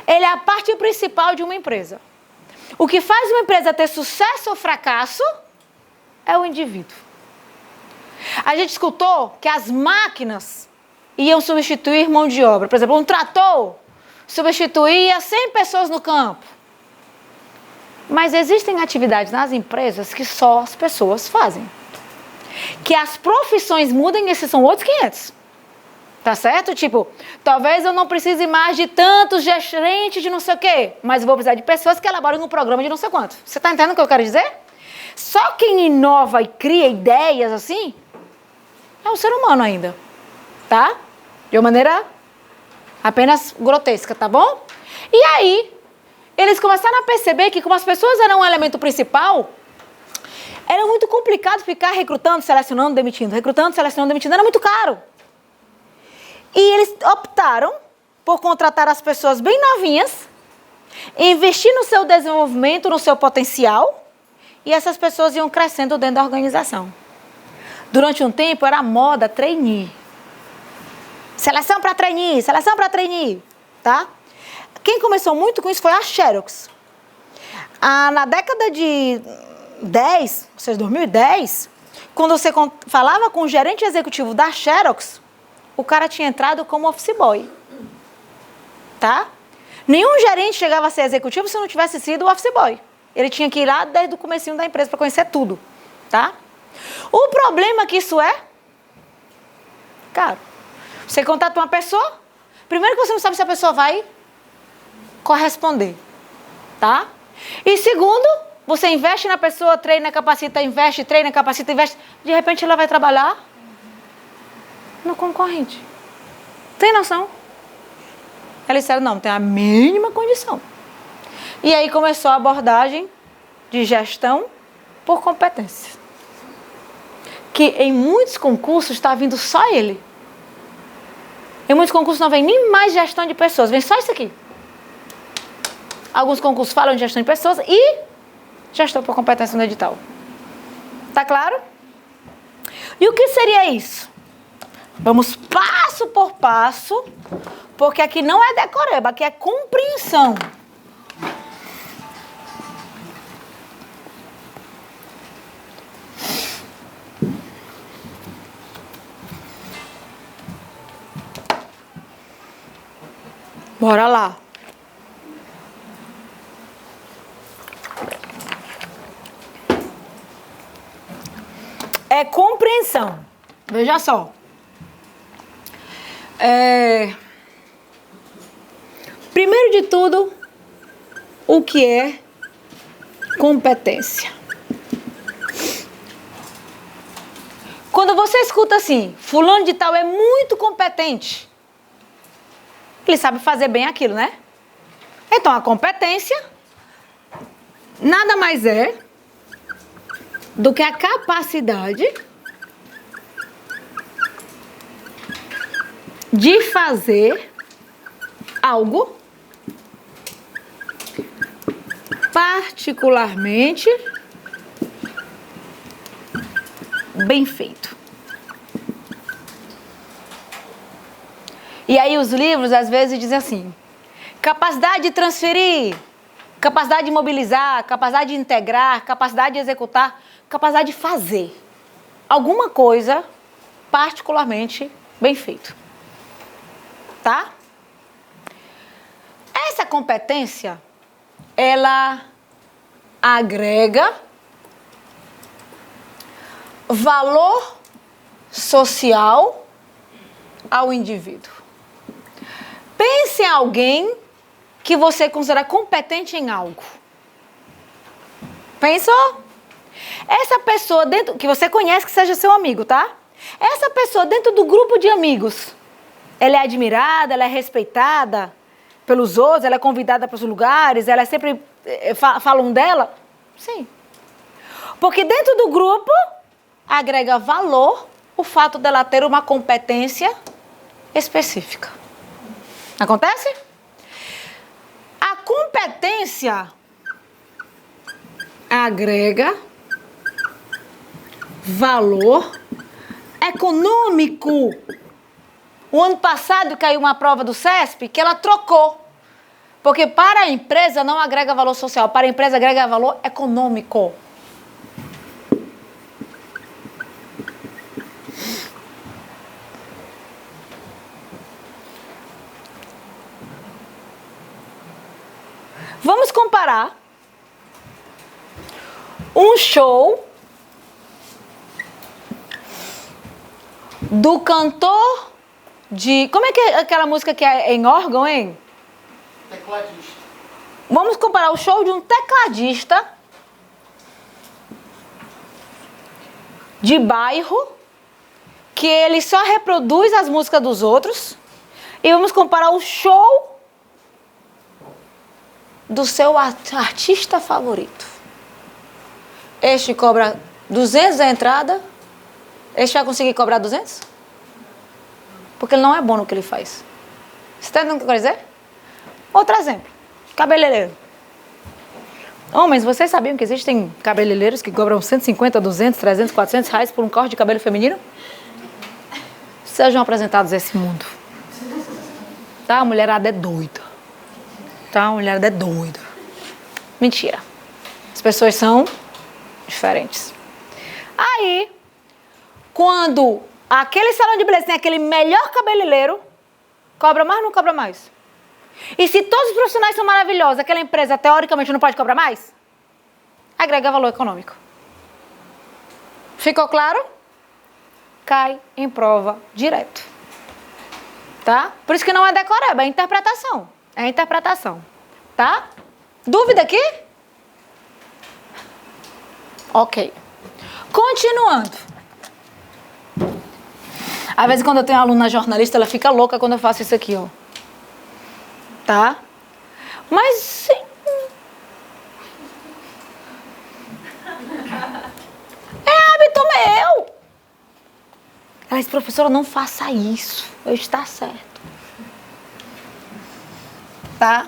Ele é a parte principal de uma empresa. O que faz uma empresa ter sucesso ou fracasso é o indivíduo. A gente escutou que as máquinas iam substituir mão de obra. Por exemplo, um trator substituía 100 pessoas no campo. Mas existem atividades nas empresas que só as pessoas fazem. Que as profissões mudem, esses são outros 500. Tá certo? Tipo, talvez eu não precise mais de tantos gerentes de não sei o quê, mas eu vou precisar de pessoas que elaboram um programa de não sei quanto. Você tá entendendo o que eu quero dizer? Só quem inova e cria ideias assim é o ser humano ainda. Tá? De uma maneira apenas grotesca, tá bom? E aí, eles começaram a perceber que como as pessoas eram um elemento principal, era muito complicado ficar recrutando, selecionando, demitindo. Recrutando, selecionando, demitindo, era muito caro. E eles optaram por contratar as pessoas bem novinhas, investir no seu desenvolvimento, no seu potencial, e essas pessoas iam crescendo dentro da organização. Durante um tempo era moda trainee. Seleção para trainee, tá? Quem começou muito com isso foi a Xerox. Na década de 10, ou seja, 2010, quando você falava com o gerente executivo da Xerox, o cara tinha entrado como office boy, tá? Nenhum gerente chegava a ser executivo se não tivesse sido o office boy. Ele tinha que ir lá desde o comecinho da empresa para conhecer tudo, tá? O problema que isso é caro. Você contrata uma pessoa, primeiro que você não sabe se a pessoa vai corresponder, tá? E segundo, você investe na pessoa, treina, capacita, investe, treina, capacita, investe. De repente ela vai trabalhar no concorrente. Tem noção? Eles disseram, não, tem a mínima condição. E aí começou a abordagem de gestão por competência. Que em muitos concursos está vindo só ele. Em muitos concursos não vem nem mais gestão de pessoas, vem só isso aqui. Alguns concursos falam de gestão de pessoas e gestão por competência no edital. Tá claro? E o que seria isso? Vamos passo por passo, porque aqui não é decoreba, aqui é compreensão. Bora lá. É compreensão. Veja só. Primeiro de tudo, o que é competência? Quando você escuta assim, fulano de tal é muito competente, ele sabe fazer bem aquilo, né? Então, a competência nada mais é do que a capacidade de fazer algo particularmente bem feito. E aí os livros às vezes dizem assim, capacidade de transferir, capacidade de mobilizar, capacidade de integrar, capacidade de executar, capacidade de fazer alguma coisa particularmente bem feito. Tá? Essa competência, ela agrega valor social ao indivíduo. Pense em alguém que você considera competente em algo. Pensou? Essa pessoa dentro, que você conhece que seja seu amigo, tá? Essa pessoa dentro do grupo de amigos, ela é admirada, ela é respeitada pelos outros, ela é convidada para os lugares, ela é sempre falam dela? Sim. Porque dentro do grupo agrega valor o fato dela ter uma competência específica. Acontece? A competência agrega valor econômico. O ano passado caiu uma prova do CESP que ela trocou. Porque para a empresa não agrega valor social, para a empresa agrega valor econômico. Vamos comparar um show do cantor de... Como é que é aquela música que é em órgão, hein? Tecladista. Vamos comparar o show de um tecladista de bairro, que ele só reproduz as músicas dos outros, e vamos comparar o show do seu artista favorito. Este cobra 200 a entrada. Este vai conseguir cobrar 200? Porque ele não é bom no que ele faz. Você está entendendo o que eu quero dizer? Outro exemplo. Cabeleireiro. Homens, vocês sabiam que existem cabeleireiros que cobram 150, 200, 300, 400 reais por um corte de cabelo feminino? Sejam apresentados a esse mundo. Tá? A mulherada é doida. Tá? A mulherada é doida. Mentira. As pessoas são diferentes. Aí, quando aquele salão de beleza tem aquele melhor cabeleireiro, cobra mais ou não cobra mais? E se todos os profissionais são maravilhosos, aquela empresa teoricamente não pode cobrar mais? Agrega valor econômico. Ficou claro? Cai em prova direto. Tá? Por isso que não é decoreba, é interpretação. É interpretação. Tá? Dúvida aqui? Ok. Continuando. Às vezes quando eu tenho uma aluna jornalista, ela fica louca quando eu faço isso aqui, ó. Tá? Mas sim. É hábito meu. Ela disse, professora, não faça isso. Eu está certo. Tá?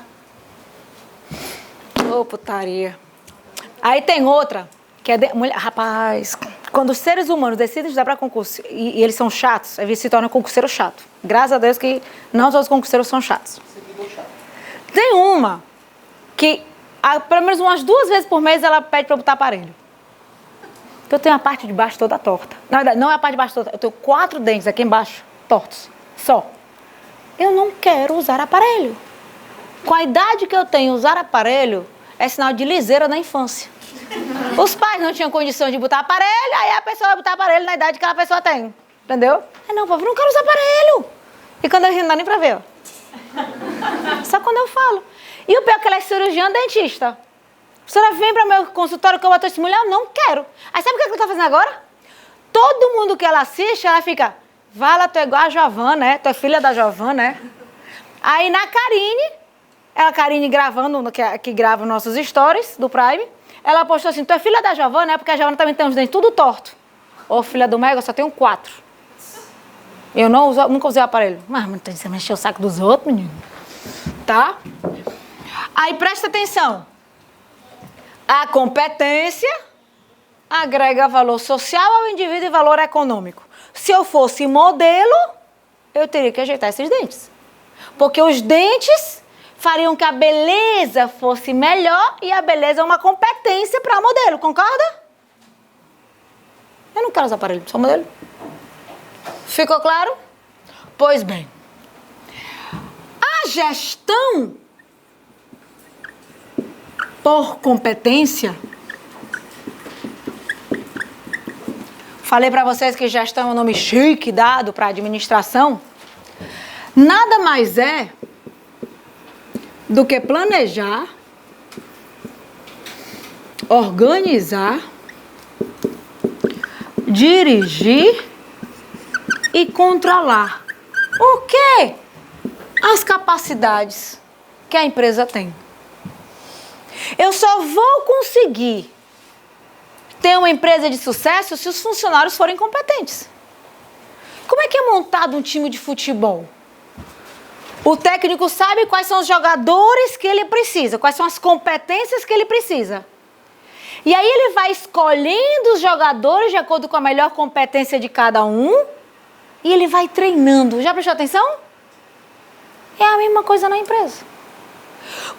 Ô, putaria. Aí tem outra, que é... Rapaz, quando os seres humanos decidem estudar para concurso e eles são chatos, eles se tornam concurseiro chato. Graças a Deus que não todos os concurseiros são chatos. Tem uma que, pelo menos umas 2 vezes por mês, ela pede para eu botar aparelho. Porque eu tenho a parte de baixo toda torta. Na verdade, não é a parte de baixo toda. Eu tenho 4 dentes aqui embaixo, tortos. Só. Eu não quero usar aparelho. Com a idade que eu tenho, usar aparelho é sinal de liseira na infância. Os pais não tinham condição de botar aparelho, aí a pessoa vai botar aparelho na idade que a pessoa tem. Entendeu? Não, povo, não quero usar aparelho. E quando eu ri, não dá nem pra ver, ó. Só quando eu falo. E o pior é que ela é cirurgiã dentista. A senhora vem para o meu consultório que eu boto esse mulher, eu não quero. Aí sabe o que ela tá fazendo agora? Todo mundo que ela assiste, ela fica, Vala, tu é igual a Giovana, né? Tu é filha da Giovana, né? Aí na Karine, a Karine gravando, que grava nossos stories do Prime, ela postou assim, tu é filha da Giovana, né? Porque a Giovana também tem os dentes tudo torto. Ô, filha do Mega, eu só tenho 4. Eu nunca usei aparelho. Mas você mexeu o saco dos outros, menino. Tá? Aí presta atenção. A competência agrega valor social ao indivíduo e valor econômico. Se eu fosse modelo, eu teria que ajeitar esses dentes. Porque os dentes fariam que a beleza fosse melhor e a beleza é uma competência para modelo, concorda? Eu não quero usar aparelho, sou modelo. Ficou claro? Pois bem. A gestão por competência. Falei para vocês que gestão é um nome chique dado para administração. Nada mais é do que planejar, organizar, dirigir e controlar o quê? As capacidades que a empresa tem. Eu só vou conseguir ter uma empresa de sucesso se os funcionários forem competentes. Como é que é montado um time de futebol? O técnico sabe quais são os jogadores que ele precisa, quais são as competências que ele precisa. E aí ele vai escolhendo os jogadores de acordo com a melhor competência de cada um e ele vai treinando. Já prestou atenção? É a mesma coisa na empresa.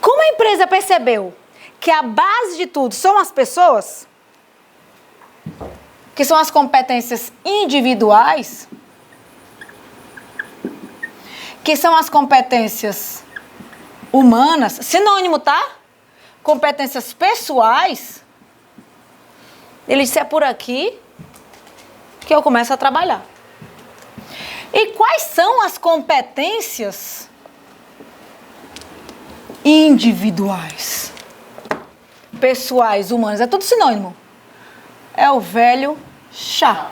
Como a empresa percebeu que a base de tudo são as pessoas, que são as competências individuais, que são as competências humanas, sinônimo, tá? Competências pessoais, ele disse, é por aqui que eu começo a trabalhar. E quais são as competências individuais? Pessoais, humanas, é tudo sinônimo. É o velho chá.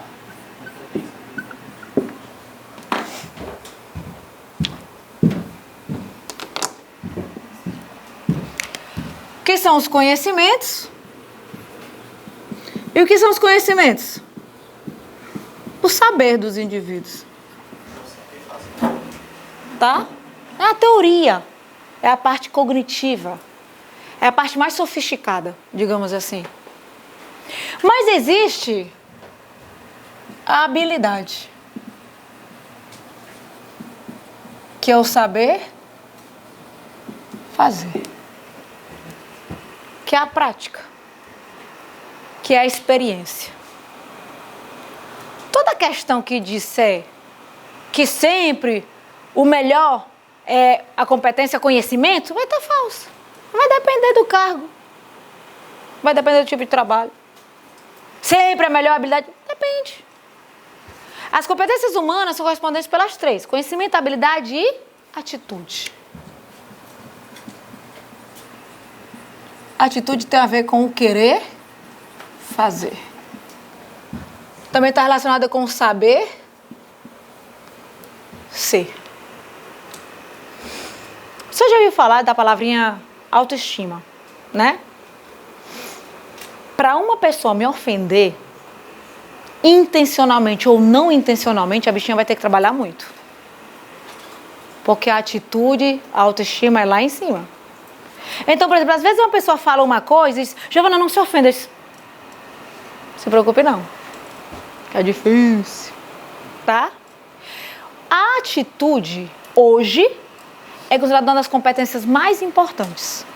O que são os conhecimentos? E o que são os conhecimentos? O saber dos indivíduos. Tá? É a teoria. É a parte cognitiva. É a parte mais sofisticada, digamos assim. Mas existe a habilidade, que é o saber fazer, que é a prática, que é a experiência. Toda questão que disser que sempre o melhor é a competência, conhecimento, vai estar falso. Vai depender do cargo. Vai depender do tipo de trabalho. Sempre a melhor habilidade? Depende. As competências humanas são correspondentes pelas três: conhecimento, habilidade e atitude. Atitude tem a ver com o querer fazer. Também está relacionada com o saber ser. Você já ouviu falar da palavrinha autoestima, né? Para uma pessoa me ofender, intencionalmente ou não intencionalmente, a bichinha vai ter que trabalhar muito. Porque a atitude, a autoestima é lá em cima. Então, por exemplo, às vezes uma pessoa fala uma coisa e diz, Giovana, não se ofenda. Não se preocupe não. É difícil. Tá? A atitude, hoje, é considerada uma das competências mais importantes.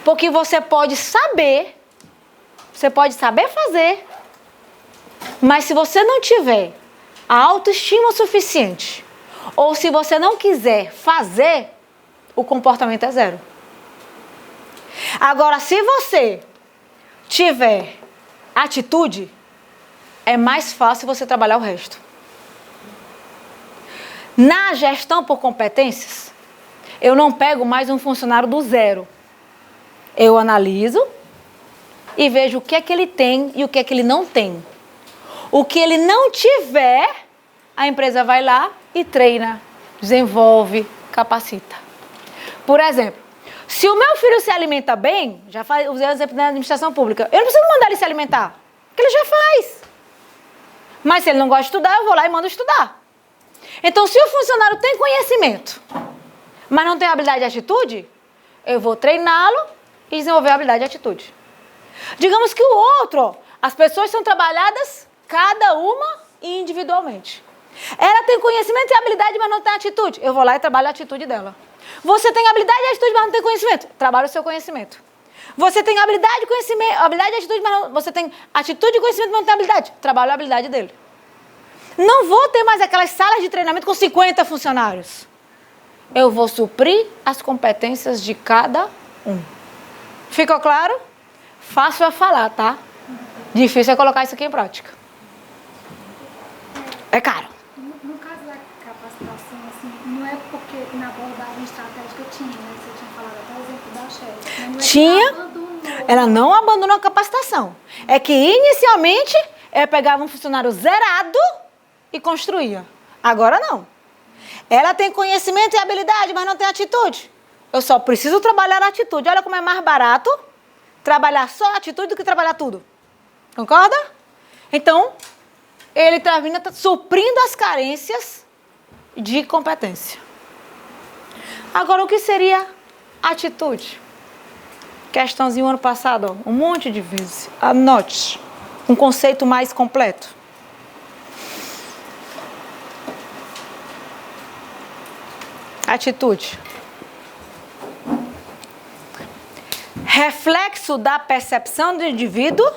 Porque você pode saber fazer, mas se você não tiver a autoestima suficiente, ou se você não quiser fazer, o comportamento é zero. Agora, se você tiver atitude, é mais fácil você trabalhar o resto. Na gestão por competências, eu não pego mais um funcionário do zero. Eu analiso e vejo o que é que ele tem e o que é que ele não tem. O que ele não tiver, a empresa vai lá e treina, desenvolve, capacita. Por exemplo, se o meu filho se alimenta bem, já usei o exemplo da administração pública, eu não preciso mandar ele se alimentar, porque ele já faz. Mas se ele não gosta de estudar, eu vou lá e mando estudar. Então, se o funcionário tem conhecimento, mas não tem habilidade de atitude, eu vou treiná-lo e desenvolver a habilidade de atitude. Digamos que o outro, as pessoas são trabalhadas cada uma individualmente. Ela tem conhecimento e habilidade, mas não tem atitude. Eu vou lá e trabalho a atitude dela. Você tem habilidade e atitude, mas não tem conhecimento. Trabalha o seu conhecimento. Você tem habilidade, habilidade e atitude, mas não, você tem atitude e conhecimento, mas não tem habilidade. Trabalha a habilidade dele. Não vou ter mais aquelas salas de treinamento com 50 funcionários. Eu vou suprir as competências de cada um. Ficou claro? Fácil é falar, tá? Difícil é colocar isso aqui em prática. É caro. No caso da capacitação, assim, não é porque na abordagem estratégica tinha, né? Você tinha falado até o exemplo da chefe. Não é Tinha, ela não abandonou a capacitação. É que inicialmente eu pegava um funcionário zerado e construía. Agora não. Ela tem conhecimento e habilidade, mas não tem atitude. Eu só preciso trabalhar a atitude. Olha como é mais barato trabalhar só a atitude do que trabalhar tudo. Concorda? Então, ele termina suprindo as carências de competência. Agora, o que seria atitude? Questãozinho ano passado, ó, um monte de vezes. Anote. Um conceito mais completo. Atitude. reflexo da percepção do indivíduo,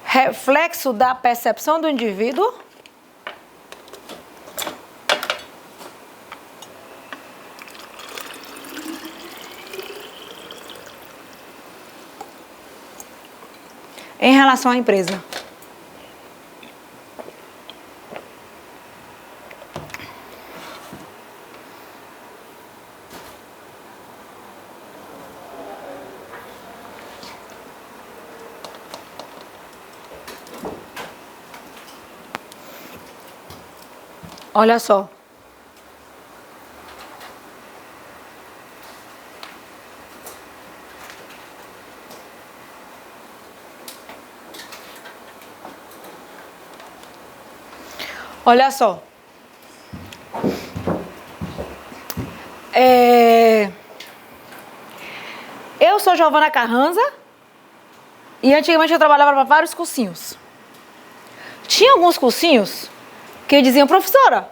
reflexo da percepção do indivíduo, em relação à empresa. Olha só. Olha só. Eu sou Giovana Carranza e antigamente eu trabalhava para vários cursinhos. Tinha alguns cursinhos que diziam, professora,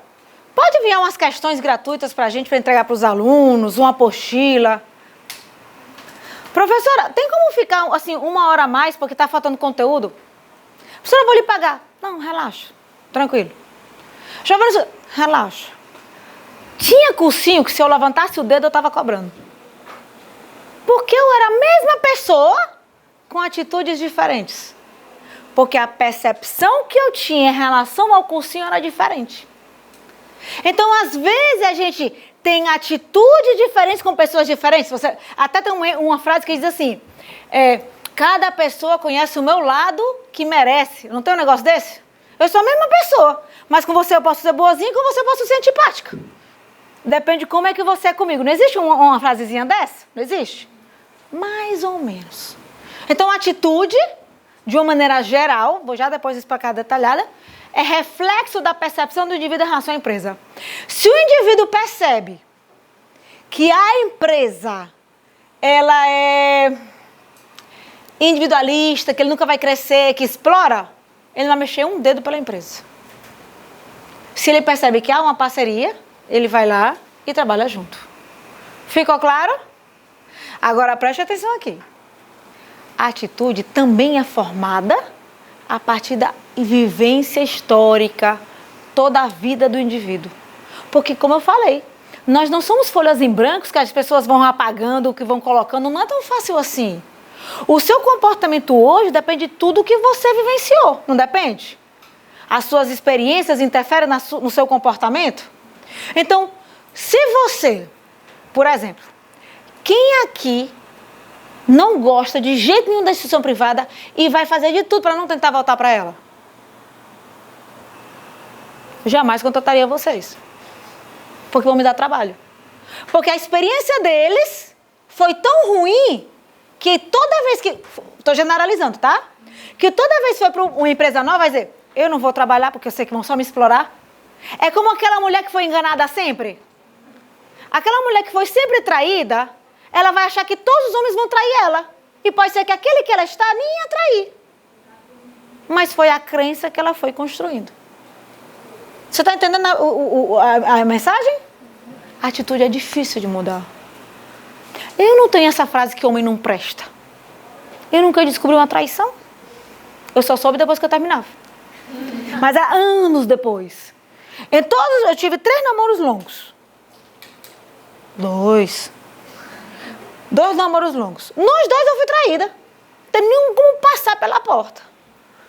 pode enviar umas questões gratuitas para a gente, para entregar para os alunos, uma apostila. Professora, tem como ficar assim 1 hora a mais porque está faltando conteúdo? Professora, eu vou lhe pagar. Não, relaxa, tranquilo. Giovana, relaxa. Tinha cursinho que se eu levantasse o dedo eu estava cobrando. Porque eu era a mesma pessoa com atitudes diferentes. Porque a percepção que eu tinha em relação ao cursinho era diferente. Então, às vezes, a gente tem atitudes diferentes com pessoas diferentes. Você, até tem uma frase que diz assim, cada pessoa conhece o meu lado que merece. Não tem um negócio desse? Eu sou a mesma pessoa, mas com você eu posso ser boazinha e com você eu posso ser antipática. Depende de como é que você é comigo. Não existe uma frasezinha dessa? Não existe? Mais ou menos. Então, a atitude, de uma maneira geral, vou já depois explicar detalhada, é reflexo da percepção do indivíduo em relação à empresa. Se o indivíduo percebe que a empresa, ela é individualista, que ele nunca vai crescer, que explora, ele não vai mexer um dedo pela empresa. Se ele percebe que há uma parceria, ele vai lá e trabalha junto. Ficou claro? Agora preste atenção aqui. A atitude também é formada a partir da vivência histórica, toda a vida do indivíduo. Porque, como eu falei, nós não somos folhas em branco que as pessoas vão apagando, que vão colocando, não é tão fácil assim. O seu comportamento hoje depende de tudo que você vivenciou, não depende? As suas experiências interferem no seu comportamento? Então, se você, por exemplo, quem aqui não gosta de jeito nenhum da instituição privada e vai fazer de tudo para não tentar voltar para ela? Jamais contrataria vocês. Porque vão me dar trabalho. Porque a experiência deles foi tão ruim que toda vez que... Estou generalizando, tá? Que toda vez que foi para uma empresa nova, vai dizer, eu não vou trabalhar porque eu sei que vão só me explorar. É como aquela mulher que foi enganada sempre. Aquela mulher que foi sempre traída, ela vai achar que todos os homens vão trair ela. E pode ser que aquele que ela está nem ia trair. Mas foi a crença que ela foi construindo. Você está entendendo a mensagem? A atitude é difícil de mudar. Eu não tenho essa frase que homem não presta. Eu nunca descobri uma traição. Eu só soube depois que eu terminava. Mas há anos depois. Eu tive 3 namoros longos. 2 namoros longos. Nos 2 eu fui traída. Não tem nem como passar pela porta.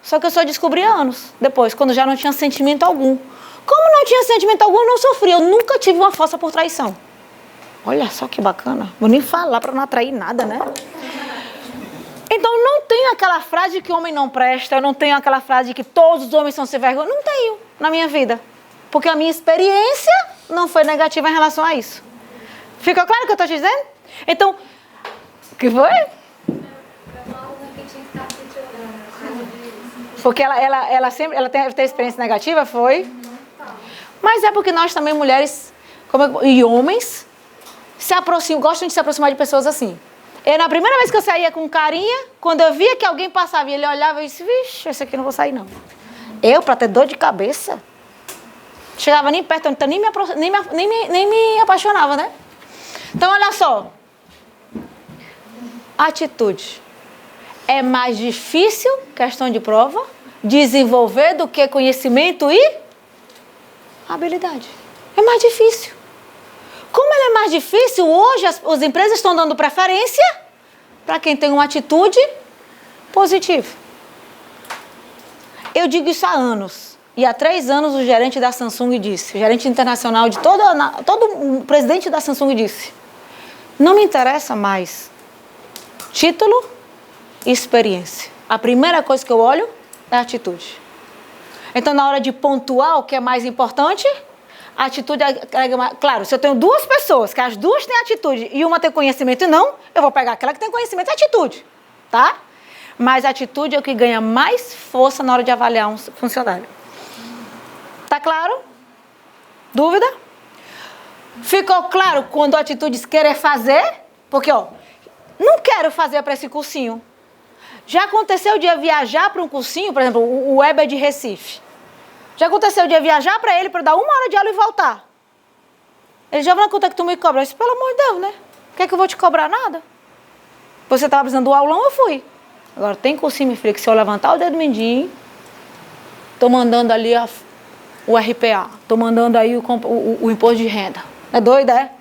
Só que eu só descobri anos depois, quando já não tinha sentimento algum. Como não tinha sentimento algum, eu não sofri. Eu nunca tive uma força por traição. Olha só que bacana. Vou nem falar para não atrair nada, né? Então, não tenho aquela frase de que homem não presta. Eu não tenho aquela frase de que todos os homens são sem vergonha. Não tenho na minha vida. Porque a minha experiência não foi negativa em relação a isso. Ficou claro o que eu estou te dizendo? Então, o que foi? Porque ela teve experiência negativa, foi? Mas é porque nós também, mulheres e homens, gostam de se aproximar de pessoas assim. Na primeira vez que eu saía com carinha, quando eu via que alguém passava e ele olhava, eu disse, vixe, esse aqui não vou sair não. Eu, pra ter dor de cabeça, chegava nem perto, então nem me apaixonava, né? Então, olha só. atitude. É mais difícil, questão de prova, desenvolver do que conhecimento e habilidade. É mais difícil. Como ela é mais difícil, hoje as empresas estão dando preferência para quem tem uma atitude positiva. Eu digo isso há anos. E há 3 anos o gerente da Samsung disse, o gerente internacional de o presidente da Samsung disse, não me interessa mais título e experiência. A primeira coisa que eu olho é a atitude. Então, na hora de pontuar o que é mais importante, a atitude é... Claro, se eu tenho 2 pessoas, que as 2 têm atitude e uma tem conhecimento e não, eu vou pegar aquela que tem conhecimento e atitude, tá? Mas a atitude é o que ganha mais força na hora de avaliar um funcionário. Tá claro? Dúvida? Ficou claro quando a atitude querer fazer? Porque, ó, não quero fazer para esse cursinho. Já aconteceu de eu viajar para um cursinho, por exemplo, o Weber de Recife. Já aconteceu de eu viajar para ele para dar 1 hora de aula e voltar. Ele já vai quanto é que tu me cobra? Eu disse, pelo amor de Deus, né? Quer que eu vou te cobrar nada? Você estava precisando do aulão, eu fui. Agora, tem cursinho, minha filha, que se eu levantar o dedo mindinho, tô mandando ali o RPA, tô mandando aí o imposto de renda. É doida, é?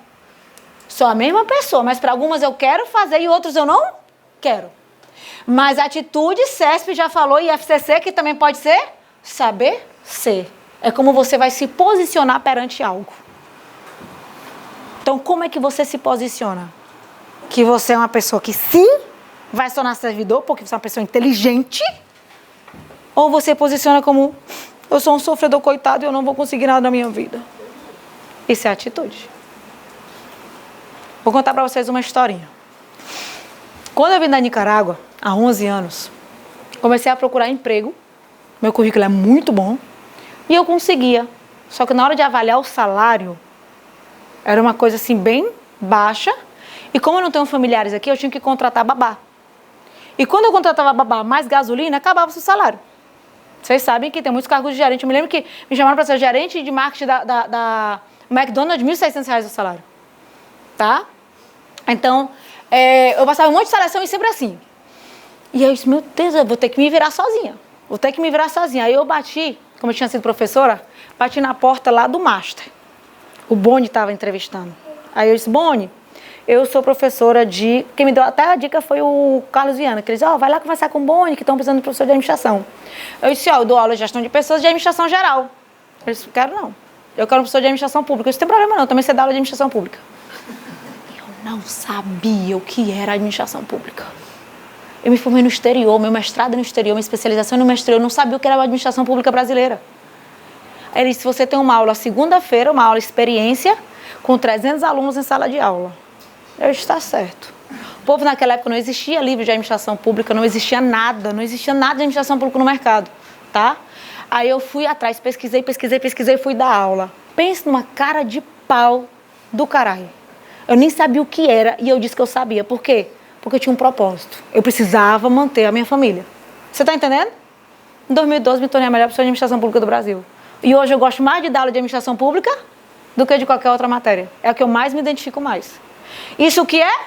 Sou a mesma pessoa, mas para algumas eu quero fazer e outros eu não quero. Mas atitude, CESP já falou, e FCC, que também pode ser saber ser. É como você vai se posicionar perante algo. Então, como é que você se posiciona? Que você é uma pessoa que sim vai se tornar servidor, porque você é uma pessoa inteligente, ou você posiciona como eu sou um sofredor coitado e eu não vou conseguir nada na minha vida. Isso é atitude. Vou contar para vocês uma historinha. Quando eu vim da Nicarágua, há 11 anos, comecei a procurar emprego. Meu currículo é muito bom. E eu conseguia. Só que na hora de avaliar o salário, era uma coisa assim bem baixa. E como eu não tenho familiares aqui, eu tinha que contratar babá. E quando eu contratava babá mais gasolina, acabava-se o salário. Vocês sabem que tem muitos cargos de gerente. Eu me lembro que me chamaram para ser gerente de marketing da McDonald's, R$1.600 o salário. Tá? Então, eu passava um monte de seleção e sempre assim. E aí eu disse, meu Deus, eu vou ter que me virar sozinha. Vou ter que me virar sozinha. Aí eu bati, como eu tinha sido professora, bati na porta lá do Master. O Boni estava entrevistando. Aí eu disse, Boni, eu sou professora de... Quem me deu até a dica foi o Carlos Viana, que ele disse, vai lá conversar com o Boni, que estão precisando de professor de administração. Eu disse, eu dou aula de gestão de pessoas e de administração geral. Ele disse, quero não. Eu quero um professor de administração pública. Eu disse, não tem problema não, eu também sei dar aula de administração pública. Eu não sabia o que era administração pública. Eu me formei no exterior, meu mestrado no exterior, minha especialização no exterior, eu não sabia o que era a administração pública brasileira. Aí ele disse, você tem uma aula segunda-feira, uma aula experiência, com 300 alunos em sala de aula. Eu disse, está certo. O povo naquela época não existia livro de administração pública, não existia nada de administração pública no mercado, tá? Aí eu fui atrás, pesquisei e fui dar aula. Pense numa cara de pau do caralho. Eu nem sabia o que era e eu disse que eu sabia. Por quê? Porque eu tinha um propósito. Eu precisava manter a minha família. Você está entendendo? Em 2012 me tornei a melhor pessoa de administração pública do Brasil. E hoje eu gosto mais de dar aula de administração pública do que de qualquer outra matéria. É a que eu mais me identifico mais. Isso o que é?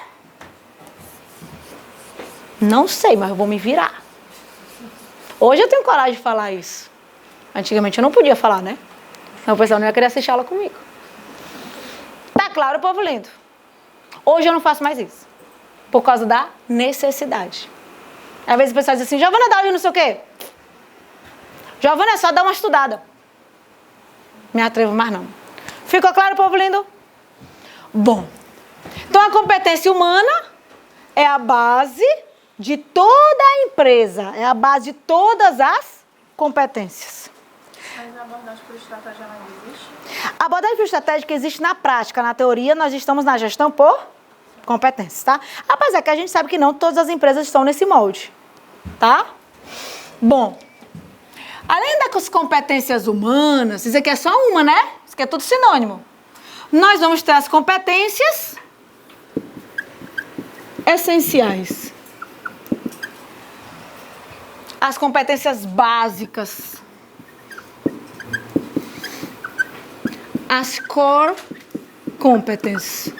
Não sei, mas eu vou me virar. Hoje eu tenho coragem de falar isso. Antigamente eu não podia falar, né? Então o pessoal não ia querer assistir aula comigo. Tá claro, povo lindo? Hoje eu não faço mais isso. Por causa da necessidade. Às vezes o pessoal diz assim, Giovana, dá aula não sei o quê. Giovana, é só dar uma estudada. Me atrevo mais não. Ficou claro, povo lindo? Bom. Então a competência humana é a base de toda a empresa. É a base de todas as competências. Mas a abordagem por estratégia não existe? A abordagem por estratégia existe na prática. Na teoria, nós estamos na gestão por competências, tá? Apesar que a gente sabe que não todas as empresas estão nesse molde, tá? Bom, além das competências humanas, isso aqui é só uma, né? Isso aqui é tudo sinônimo. Nós vamos ter as competências essenciais. As competências básicas. As core competence.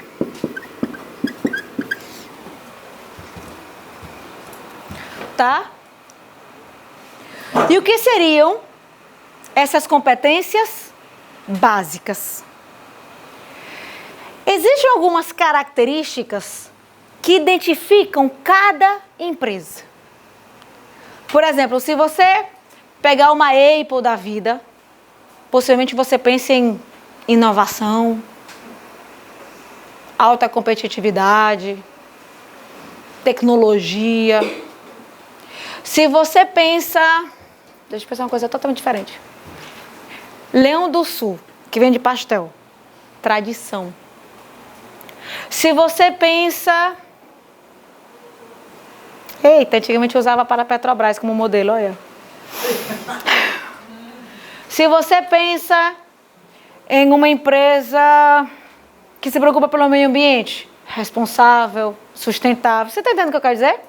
tá? E o que seriam essas competências básicas? Existem algumas características que identificam cada empresa. Por exemplo, se você pegar uma Apple da vida, possivelmente você pense em inovação, alta competitividade, tecnologia. Se você pensa... Deixa eu pensar uma coisa totalmente diferente. Leão do Sul, que vem de pastel. Tradição. Se você pensa... Eita, antigamente eu usava para a Petrobras como modelo, olha. Se você pensa em uma empresa que se preocupa pelo meio ambiente, responsável, sustentável, você está entendendo o que eu quero dizer?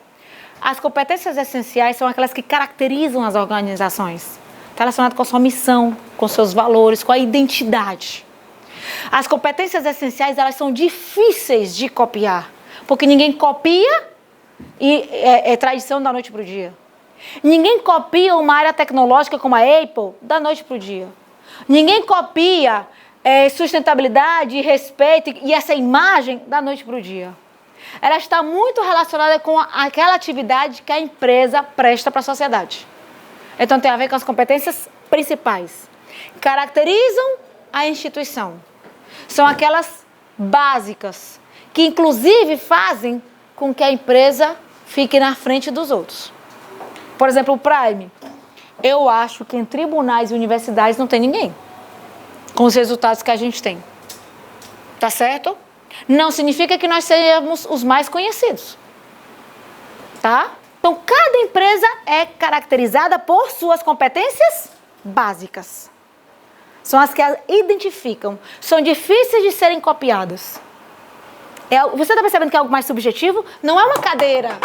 As competências essenciais são aquelas que caracterizam as organizações. Está relacionado com a sua missão, com seus valores, com a identidade. As competências essenciais, elas são difíceis de copiar, porque ninguém copia e é tradição da noite para o dia. Ninguém copia uma área tecnológica como a Apple da noite para o dia. Ninguém copia sustentabilidade, respeito e essa imagem da noite para o dia. Ela está muito relacionada com aquela atividade que a empresa presta para a sociedade. Então tem a ver com as competências principais. Caracterizam a instituição. São aquelas básicas que inclusive fazem com que a empresa fique na frente dos outros. Por exemplo, o Prime. Eu acho que em tribunais e universidades não tem ninguém com os resultados que a gente tem. Tá certo? Não significa que nós sejamos os mais conhecidos. Tá? Então, cada empresa é caracterizada por suas competências básicas. São as que a identificam. São difíceis de serem copiadas. Você está percebendo que é algo mais subjetivo? Não é uma cadeira.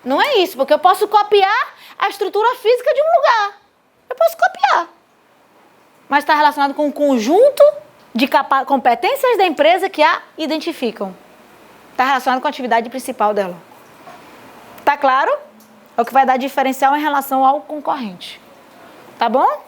Não é isso, porque eu posso copiar a estrutura física de um lugar. Eu posso copiar. Mas está relacionado com um conjunto de competências da empresa que a identificam. Está relacionado com a atividade principal dela. Tá claro? É o que vai dar diferencial em relação ao concorrente. Tá bom?